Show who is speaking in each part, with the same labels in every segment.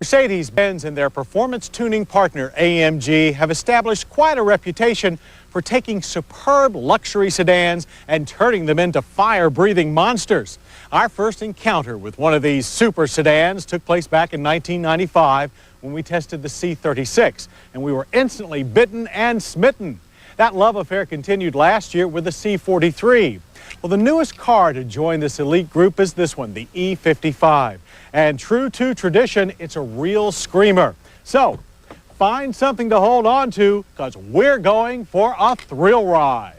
Speaker 1: Mercedes-Benz and their performance tuning partner AMG have established quite a reputation for taking superb luxury sedans and turning them into fire-breathing monsters. Our first encounter with one of these super sedans took place back in 1995 when we tested the C36, and we were instantly bitten and smitten. That love affair continued last year with the C43. Well, the newest car to join this elite group is this one, the E55. And true to tradition, it's a real screamer. So, find something to hold on to, because we're going for a thrill ride.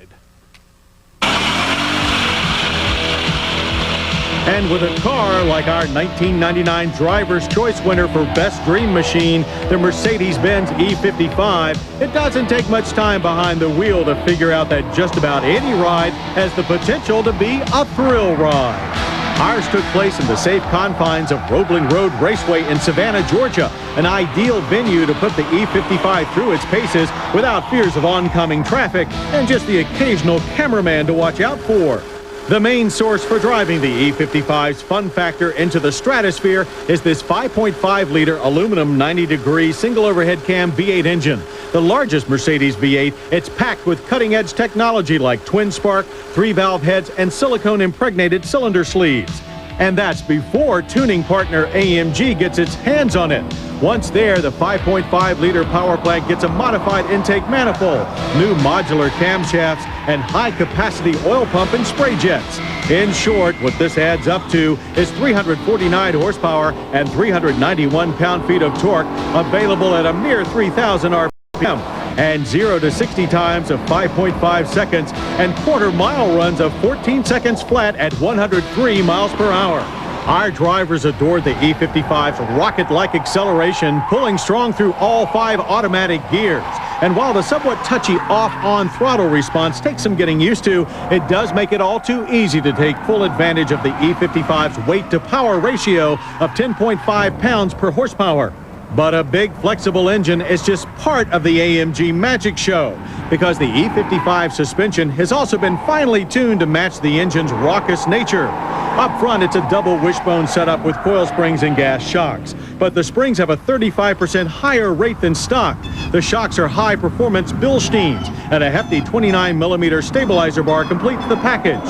Speaker 1: And with a car like our 1999 Driver's Choice winner for Best Dream Machine, the Mercedes-Benz E55, it doesn't take much time behind the wheel to figure out that just about any ride has the potential to be a thrill ride. Ours took place in the safe confines of Roebling Road Raceway in Savannah, Georgia, an ideal venue to put the E55 through its paces without fears of oncoming traffic and just the occasional cameraman to watch out for. The main source for driving the E55's fun factor into the stratosphere is this 5.5-liter aluminum 90-degree single overhead cam V8 engine. The largest Mercedes V8, it's packed with cutting-edge technology like twin spark, 3-valve heads, and silicone-impregnated cylinder sleeves. And that's before tuning partner AMG gets its hands on it. Once there, the 5.5-liter power plant gets a modified intake manifold, new modular camshafts, and high-capacity oil pump and spray jets. In short, what this adds up to is 349 horsepower and 391 pound-feet of torque, available at a mere 3,000 RPM, and 0 to 60 times of 5.5 seconds, and quarter-mile runs of 14 seconds flat at 103 miles per hour. Our drivers adored the E55's rocket-like acceleration, pulling strong through all 5 automatic gears. And while the somewhat touchy off-on throttle response takes some getting used to, it does make it all too easy to take full advantage of the E55's weight-to-power ratio of 10.5 pounds per horsepower. But a big flexible engine is just part of the AMG magic show, because the E55 suspension has also been finely tuned to match the engine's raucous nature. Up front, it's a double wishbone setup with coil springs and gas shocks. But the springs have a 35% higher rate than stock. The shocks are high-performance Bilsteins, and a hefty 29mm stabilizer bar completes the package.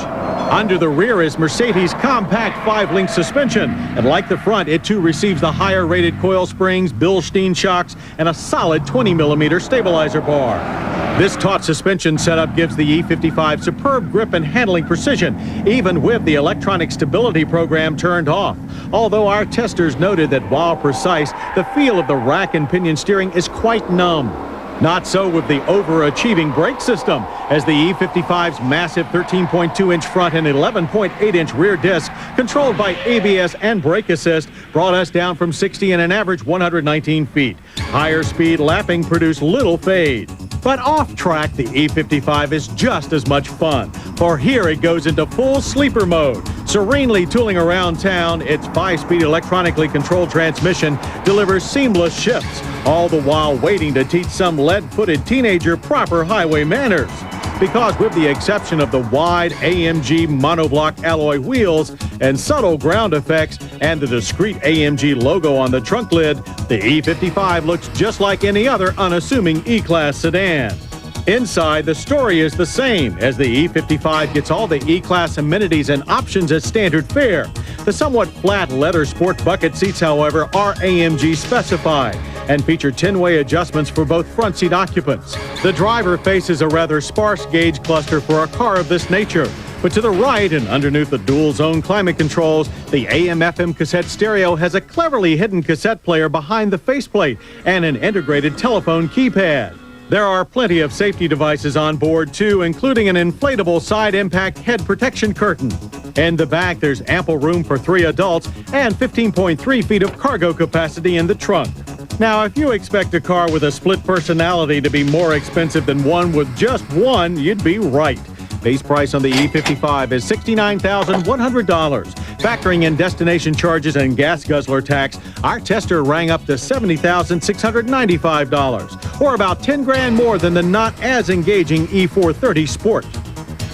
Speaker 1: Under the rear is Mercedes' compact 5-link suspension, and like the front, it too receives the higher-rated coil springs, Bilstein shocks, and a solid 20mm stabilizer bar. This taut suspension setup gives the E55 superb grip and handling precision, even with the electronic stability program turned off. Although our testers noted that while precise, the feel of the rack and pinion steering is quite numb. Not so with the overachieving brake system, as the E55's massive 13.2-inch front and 11.8-inch rear disc, controlled by ABS and brake assist, brought us down from 60 in an average 119 feet. Higher speed lapping produced little fade. But off-track, the E55 is just as much fun, for here it goes into full sleeper mode. Serenely tooling around town, its 5-speed electronically controlled transmission delivers seamless shifts, all the while waiting to teach some lead-footed teenager proper highway manners. Because with the exception of the wide AMG monoblock alloy wheels and subtle ground effects and the discreet AMG logo on the trunk lid, the E55 looks just like any other unassuming E-Class sedan. Inside, the story is the same, as the E55 gets all the E-Class amenities and options at standard fare. The somewhat flat leather sport bucket seats, however, are AMG specified and feature 10-way adjustments for both front seat occupants. The driver faces a rather sparse gauge cluster for a car of this nature. But to the right and underneath the dual-zone climate controls, the AM/FM cassette stereo has a cleverly hidden cassette player behind the faceplate and an integrated telephone keypad. There are plenty of safety devices on board, too, including an inflatable side impact head protection curtain. In the back, there's ample room for 3 adults and 15.3 feet of cargo capacity in the trunk. Now, if you expect a car with a split personality to be more expensive than one with just one, you'd be right. Base price on the E55 is $69,100. Factoring in destination charges and gas guzzler tax, our tester rang up to $70,695, or about 10 grand more than the not as engaging E430 Sport.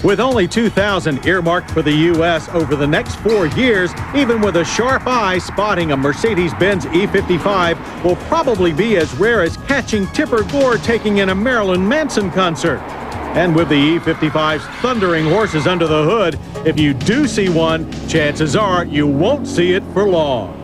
Speaker 1: With only 2,000 earmarked for the U.S. over the next 4 years, even with a sharp eye, spotting a Mercedes-Benz E55 will probably be as rare as catching Tipper Gore taking in a Marilyn Manson concert. And with the E55's thundering horses under the hood, if you do see one, chances are you won't see it for long.